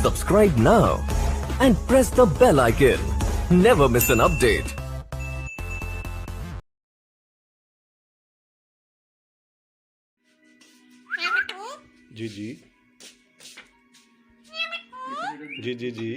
Subscribe now and press the bell icon. Never miss an update. Ji ji ji ji ji